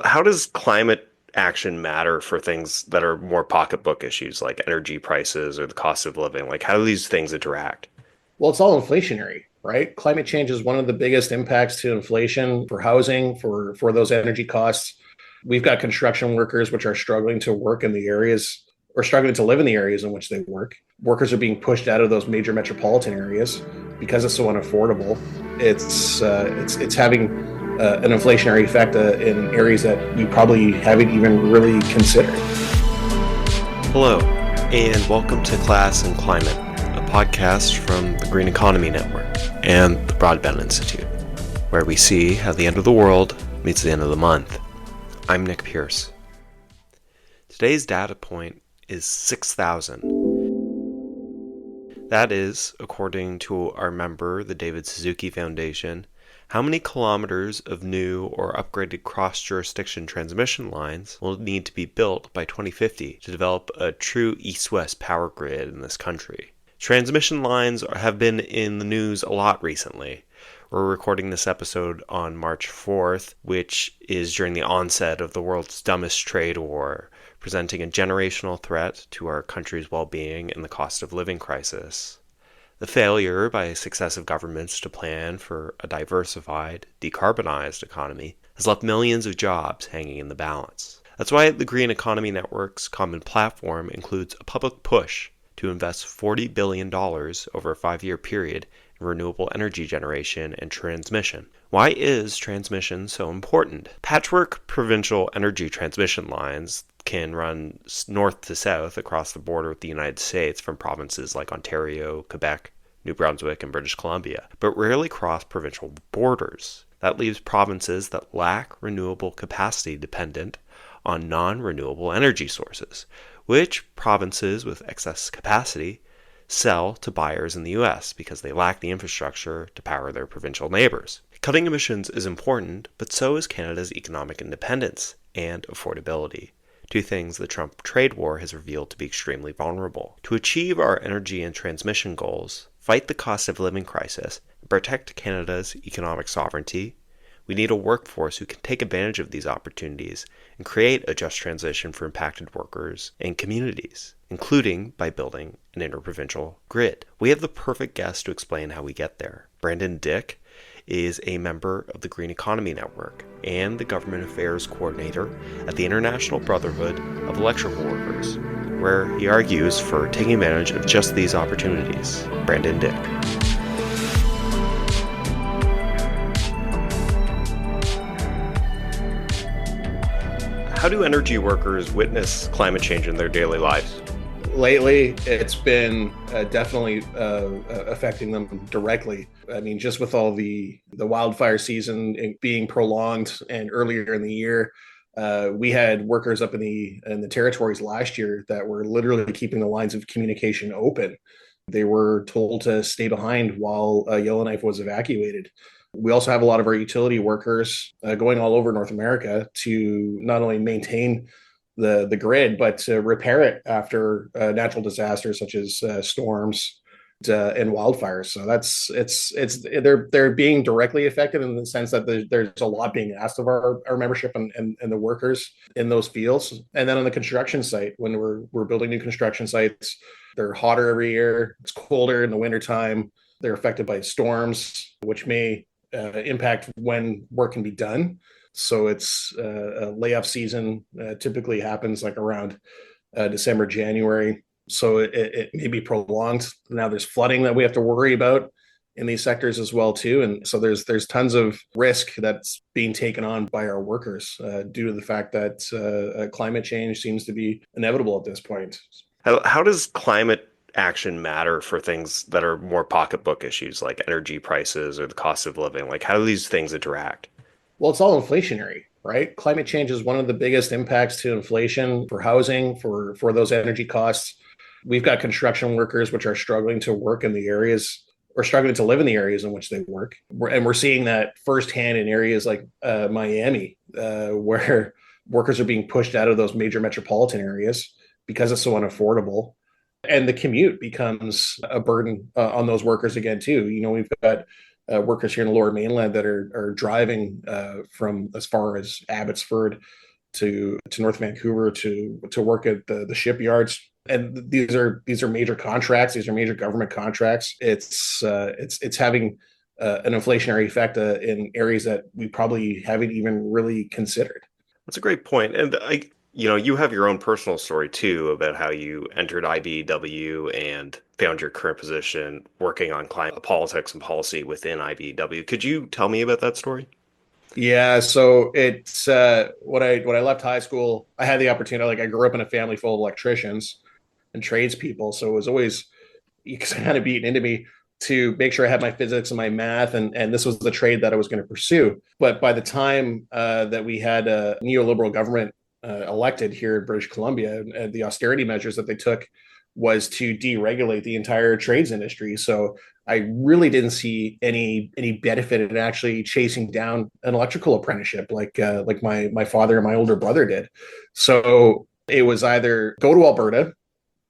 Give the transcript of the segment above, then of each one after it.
How does climate action matter for things that are more pocketbook issues like energy prices or the cost of living? Like, how do these things interact? Well, it's all inflationary, right? Climate change is one of the biggest impacts to inflation for housing, for those energy costs. We've got construction workers which are struggling to work in the areas or struggling to live in the areas in which they work. Workers are being pushed out of those major metropolitan areas because it's so unaffordable. It's having an inflationary effect in areas that you probably haven't even really considered. Hello, and welcome to Class and Climate, a podcast from the Green Economy Network and the Broadbent Institute, where we see how the end of the world meets the end of the month. I'm Nick Pierce. Today's data point is 6,000. That is, according to our member, the David Suzuki Foundation, how many kilometers of new or upgraded cross-jurisdiction transmission lines will need to be built by 2050 to develop a true east-west power grid in this country? Transmission lines have been in the news a lot recently. We're recording this episode on March 4th, which is during the onset of the world's dumbest trade war, presenting a generational threat to our country's well-being and the cost of living crisis. The failure by successive governments to plan for a diversified, decarbonized economy has left millions of jobs hanging in the balance. That's why the Green Economy Network's common platform includes a public push to invest $40 billion over a 5-year period in renewable energy generation and transmission. Why is transmission so important? Patchwork provincial energy transmission lines can run north to south across the border with the United States from provinces like Ontario, Quebec, New Brunswick, and British Columbia, but rarely cross provincial borders. That leaves provinces that lack renewable capacity dependent on non-renewable energy sources, which provinces with excess capacity sell to buyers in the US because they lack the infrastructure to power their provincial neighbors. Cutting emissions is important, but so is Canada's economic independence and affordability. Two things the Trump trade war has revealed to be extremely vulnerable. To achieve our energy and transmission goals, fight the cost of living crisis, and protect Canada's economic sovereignty, we need a workforce who can take advantage of these opportunities and create a just transition for impacted workers and communities, including by building an interprovincial grid. We have the perfect guest to explain how we get there. Dyck is a member of the Green Economy Network and the Government Affairs Coordinator at the International Brotherhood of Electrical Workers, where he argues for taking advantage of just these opportunities. Dyck. How do energy workers witness climate change in their daily lives? Lately, it's been definitely affecting them directly. I mean, just with all the wildfire season being prolonged and earlier in the year, we had workers up in the territories last year that were literally keeping the lines of communication open. They were told to stay behind while Yellowknife was evacuated. We also have a lot of our utility workers going all over North America to not only maintain the grid, but to repair it after natural disasters such as storms and wildfires. So they're being directly affected in the sense that there's a lot being asked of our membership and the workers in those fields. And then on the construction site, when we're building new construction sites, they're hotter every year. It's colder in the wintertime. They're affected by storms, which may impact when work can be done. So it's a layoff season typically happens like around December, January. So it may be prolonged. Now there's flooding that we have to worry about in these sectors as well too. And so there's tons of risk that's being taken on by our workers due to the fact that climate change seems to be inevitable at this point. How does climate action matter for things that are more pocketbook issues like energy prices or the cost of living? Like, how do these things interact? Well, it's all inflationary, right? Climate change is one of the biggest impacts to inflation for housing, for those energy costs. We've got construction workers which are struggling to work in the areas or struggling to live in the areas in which they work. And we're seeing that firsthand in areas like Miami, where workers are being pushed out of those major metropolitan areas because it's so unaffordable. And the commute becomes a burden on those workers again, too. You know, we've got workers here in the Lower Mainland that are driving from as far as Abbotsford to North Vancouver to work at the shipyards. And these are major contracts. These are major government contracts. It's having an inflationary effect in areas that we probably haven't even really considered. That's a great point. And you have your own personal story too about how you entered IBEW and found your current position working on climate politics and policy within IBEW. Could you tell me about that story? Yeah, so it's when I left high school, I had the opportunity. Like I grew up in a family full of electricians and tradespeople, so it was always kind of beaten into me to make sure I had my physics and my math, and this was the trade that I was going to pursue. But by the time that we had a neoliberal government elected here in British Columbia, and the austerity measures that they took was to deregulate the entire trades industry. So I really didn't see any benefit in actually chasing down an electrical apprenticeship like my father and my older brother did. So it was either go to Alberta,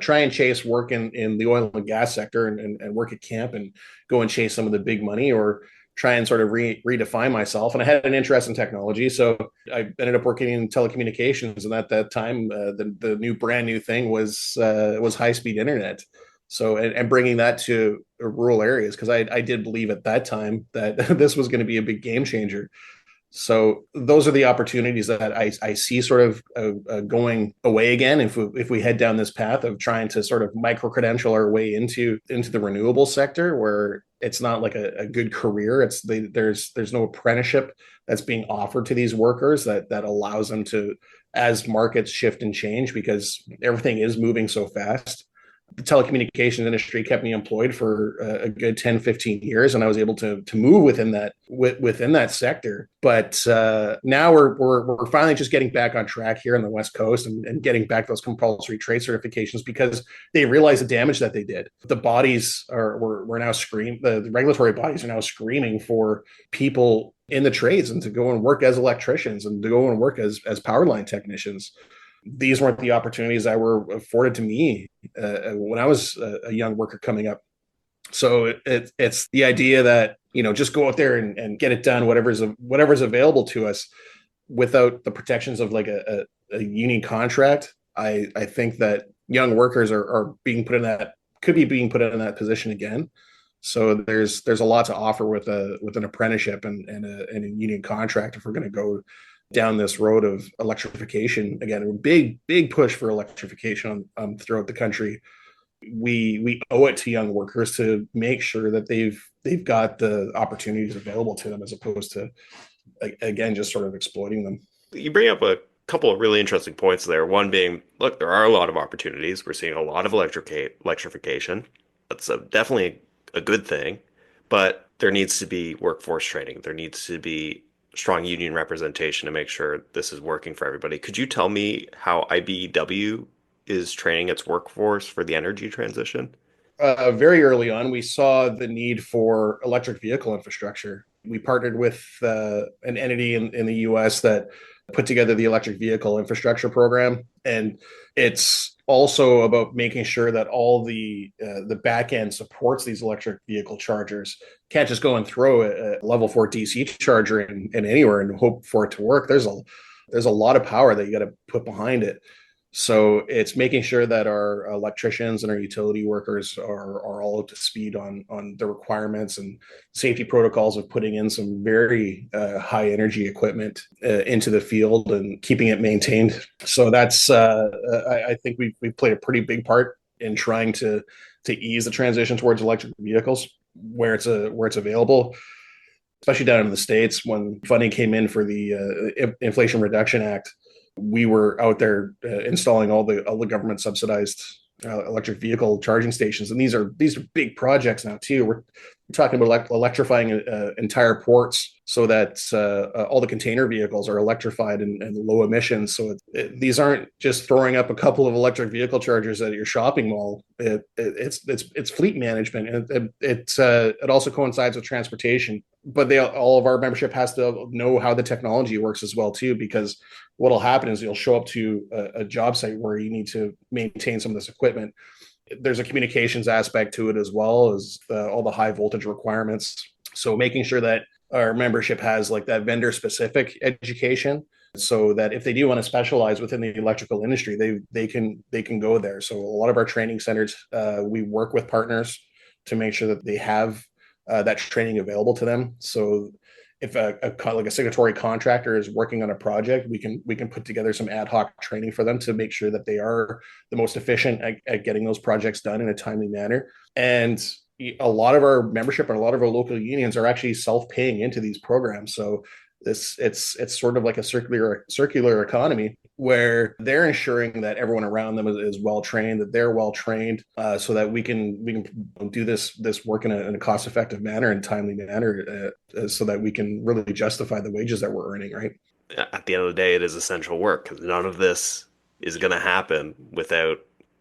try and chase work in the oil and gas sector and work at camp and go and chase some of the big money, or try and sort of redefine myself. And I had an interest in technology, so I ended up working in telecommunications. And at that time, the new brand new thing was high speed internet. So and bringing that to rural areas, because I did believe at that time that this was going to be a big game changer. So those are the opportunities that I see sort of going away again if we head down this path of trying to sort of micro credential our way into the renewable sector, where it's not like a good career. There's no apprenticeship that's being offered to these workers that allows them to, as markets shift and change, because everything is moving so fast. The telecommunications industry kept me employed for a good 10, 15 years, and I was able to move within that sector. But now we're finally just getting back on track here on the West Coast, and getting back those compulsory trade certifications, because they realize the damage that they did. The bodies we're now screaming, the regulatory bodies are now screaming for people in the trades and to go and work as electricians and to go and work as power line technicians. These weren't the opportunities that were afforded to me when I was a young worker coming up. So it's the idea that, just go out there and get it done, whatever's available to us, without the protections of like a union contract. I think that young workers are being put in that, could be being put in that position again. So there's a lot to offer with an apprenticeship and a union contract if we're going to go down this road of electrification again. A big push for electrification throughout the country. We owe it to young workers to make sure that they've got the opportunities available to them, as opposed to, again, just sort of exploiting them. You bring up a couple of really interesting points there. One being, look, there are a lot of opportunities. We're seeing a lot of electrification. That's definitely a good thing, but there needs to be workforce training. There needs to be strong union representation to make sure this is working for everybody. Could you tell me how IBEW is training its workforce for the energy transition? Very early on, we saw the need for electric vehicle infrastructure. We partnered with an entity in the US that put together the electric vehicle infrastructure program. And it's also about making sure that all the back end supports these electric vehicle chargers. Can't just go and throw a level 4 DC charger in anywhere and hope for it to work. There's a lot of power that you got to put behind it. So it's making sure that our electricians and our utility workers are all up to speed on the requirements and safety protocols of putting in some very high energy equipment into the field and keeping it maintained. So that's I think we've played a pretty big part in trying to ease the transition towards electric vehicles where it's available, especially down in the States. When funding came in for the Inflation Reduction Act, we were out there installing all the government subsidized electric vehicle charging stations, and these are big projects now too. We're talking about electrifying entire ports so that all the container vehicles are electrified and low emissions. So these aren't just throwing up a couple of electric vehicle chargers at your shopping mall. It's fleet management, and it also coincides with transportation. But all of our membership has to know how the technology works as well too, because what'll happen is you'll show up to a job site where you need to maintain some of this equipment. There's a communications aspect to it, as well as all the high voltage requirements. So making sure that our membership has like that vendor specific education, so that if they do want to specialize within the electrical industry, they can go there. So a lot of our training centers, we work with partners to make sure that they have that training available to them. So if like a signatory contractor is working on a project, we can put together some ad hoc training for them to make sure that they are the most efficient at getting those projects done in a timely manner. And a lot of our membership and a lot of our local unions are actually self-paying into these programs. So it's sort of like a circular economy where they're ensuring that everyone around them is well trained, that they're well trained, so that we can do this work in a cost effective manner and timely manner, so that we can really justify the wages that we're earning. Right. At the end of the day, it is essential work because none of this is going to happen without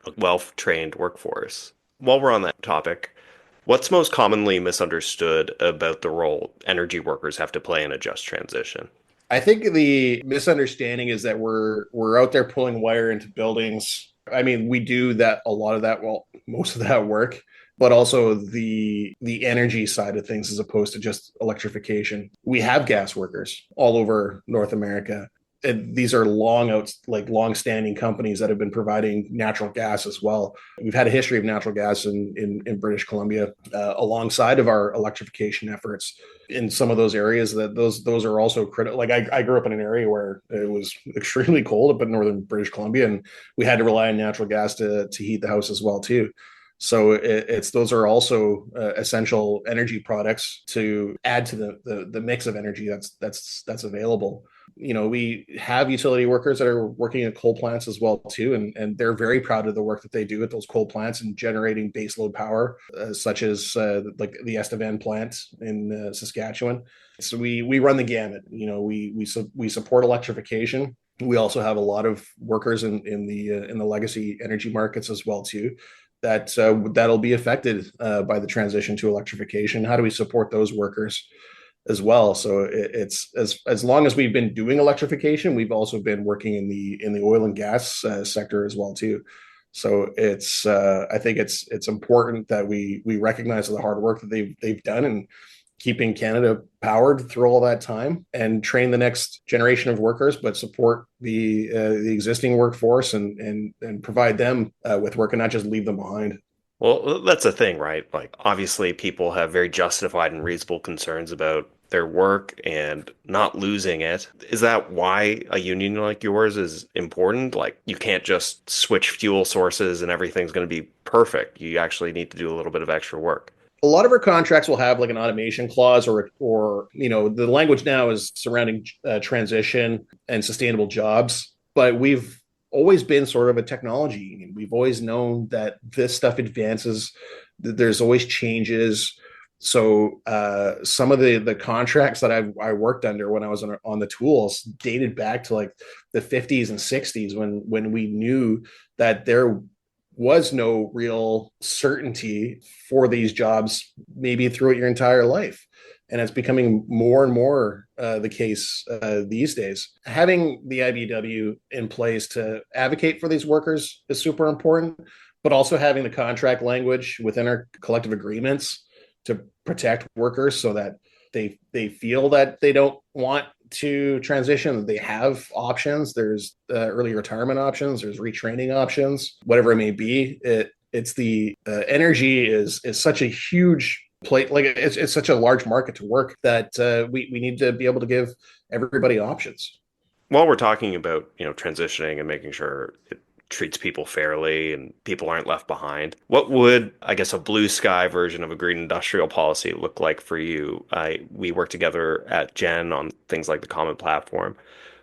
a well-trained workforce. While we're on that topic, what's most commonly misunderstood about the role energy workers have to play in a just transition? I think the misunderstanding is that we're out there pulling wire into buildings. I mean, we do that, a lot of that, well, most of that work, but also the energy side of things as opposed to just electrification. We have gas workers all over North America. And these are long standing companies that have been providing natural gas as well. We've had a history of natural gas in British Columbia, alongside of our electrification efforts in some of those areas. That those are also critical. Like I grew up in an area where it was extremely cold up in northern British Columbia, and we had to rely on natural gas to heat the house as well too. So it's those are also essential energy products to add to the mix of energy that's available. We have utility workers that are working at coal plants as well too, and they're very proud of the work that they do at those coal plants and generating baseload power, such as like the Estevan plant in Saskatchewan. So we run the gamut. We support electrification. We also have a lot of workers in the legacy energy markets as well too, that'll be affected by the transition to electrification. How do we support those workers as well? So it's as long as we've been doing electrification, we've also been working in the oil and gas sector as well too. So it's I think it's important that we recognize the hard work that they've done in keeping Canada powered through all that time, and train the next generation of workers, but support the existing workforce and provide them with work and not just leave them behind. Well, that's the thing, right? Like, obviously, people have very justified and reasonable concerns about their work and not losing it. Is that why a union like yours is important? Like, you can't just switch fuel sources and everything's going to be perfect. You actually need to do a little bit of extra work. A lot of our contracts will have like an automation clause, or the language now is surrounding transition and sustainable jobs, but we've always been sort of a technology union. We've always known that this stuff advances, that there's always changes. So some of the contracts that I worked under when I was on the tools dated back to like the 50s and 60s, when we knew that there was no real certainty for these jobs maybe throughout your entire life. And it's becoming more and more the case these days. Having the IBEW in place to advocate for these workers is super important, but also having the contract language within our collective agreements to protect workers so that they feel that they don't want to transition, they have options. There's early retirement options, there's retraining options, whatever it may be. It's the energy is such a huge plate, like it's such a large market to work that we need to be able to give everybody options. While we're talking about, transitioning and making sure it treats people fairly and people aren't left behind, what would, I guess, a blue sky version of a green industrial policy look like for you? We work together at Gen on things like the Common Platform.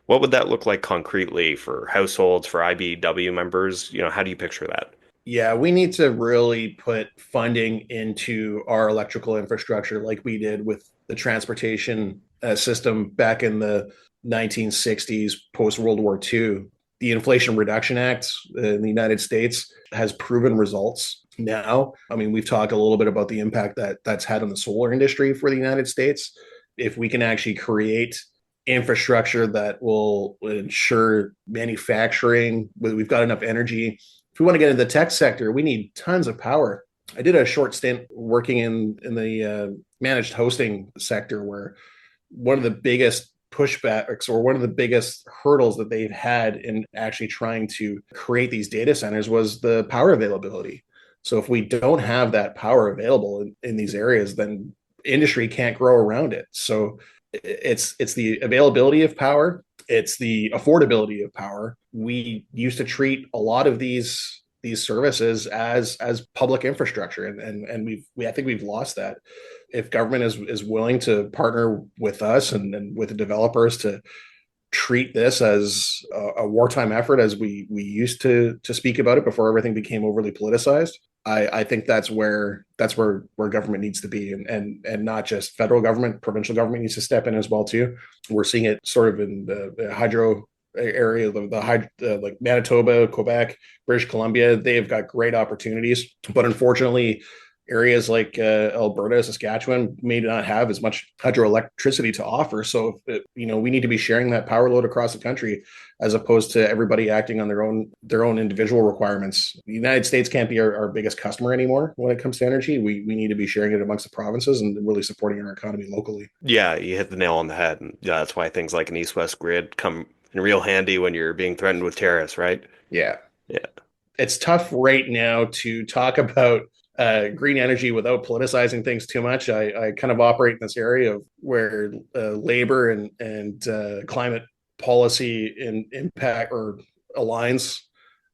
What would that look like concretely for households, for IBEW members? How do you picture that? Yeah, we need to really put funding into our electrical infrastructure like we did with the transportation system back in the 1960s, post World War II. The Inflation Reduction Act in the United States has proven results now. I mean, we've talked a little bit about the impact that's had on the solar industry for the United States. If we can actually create infrastructure that will ensure manufacturing, we've got enough energy. If we want to get into the tech sector, we need tons of power I did a short stint working in the managed hosting sector, where one of the biggest pushbacks or one of the biggest hurdles that they've had in actually trying to create these data centers was the power availability. So if we don't have that power available in these areas, then industry can't grow around it. So it's the availability of power, it's the affordability of power. We used to treat a lot of these services as public infrastructure, and we I think we've lost that. If government is willing to partner with us and with the developers to treat this as a wartime effort, as we used to speak about it before everything became overly politicized, I think that's where government needs to be, and not just federal government. Provincial government needs to step in as well too. We're seeing it sort of in the hydro area, like Manitoba, Quebec, British Columbia. They've got great opportunities, but unfortunately, areas like Alberta, Saskatchewan may not have as much hydroelectricity to offer. So, we need to be sharing that power load across the country, as opposed to everybody acting on their own individual requirements. The United States can't be our biggest customer anymore when it comes to energy. We need to be sharing it amongst the provinces and really supporting our economy locally. Yeah, you hit the nail on the head. And yeah, that's why things like an east-west grid come in real handy when you're being threatened with tariffs, right? Yeah, Yeah. it's tough right now to talk about green energy without politicizing things too much. I kind of operate in this area of where labor and climate policy impact or aligns,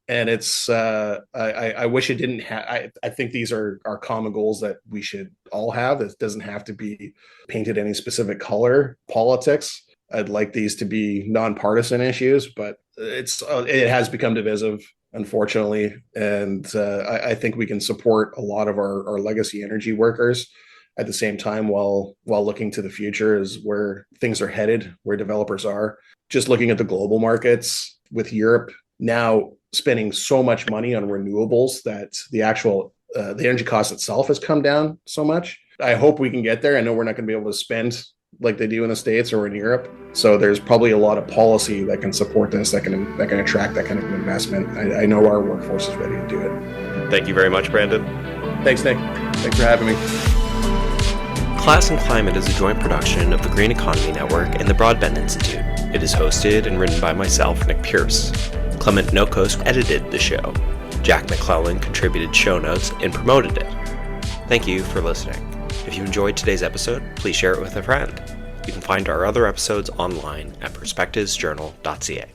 and it's I wish it didn't have. I think these are common goals that we should all have. It doesn't have to be painted any specific color politics. I'd like these to be nonpartisan issues, but it has become divisive, unfortunately. And I think we can support a lot of our legacy energy workers at the same time, while looking to the future, is where things are headed, where developers are. Just looking at the global markets, with Europe now spending so much money on renewables that the energy cost itself has come down so much. I hope we can get there. I know we're not going to be able to spend like they do in the States or in Europe. So there's probably a lot of policy that can support this, that can attract that kind of investment. I know our workforce is ready to do it. Thank you very much, Brandon. Thanks, Nick. Thanks for having me. Class and Climate is a joint production of the Green Economy Network and the Broadbent Institute. It is hosted and written by myself, Nick Pierce. Clement Nokos edited the show. Jack McClellan contributed show notes and promoted it. Thank you for listening. If you enjoyed today's episode, please share it with a friend. You can find our other episodes online at perspectivesjournal.ca.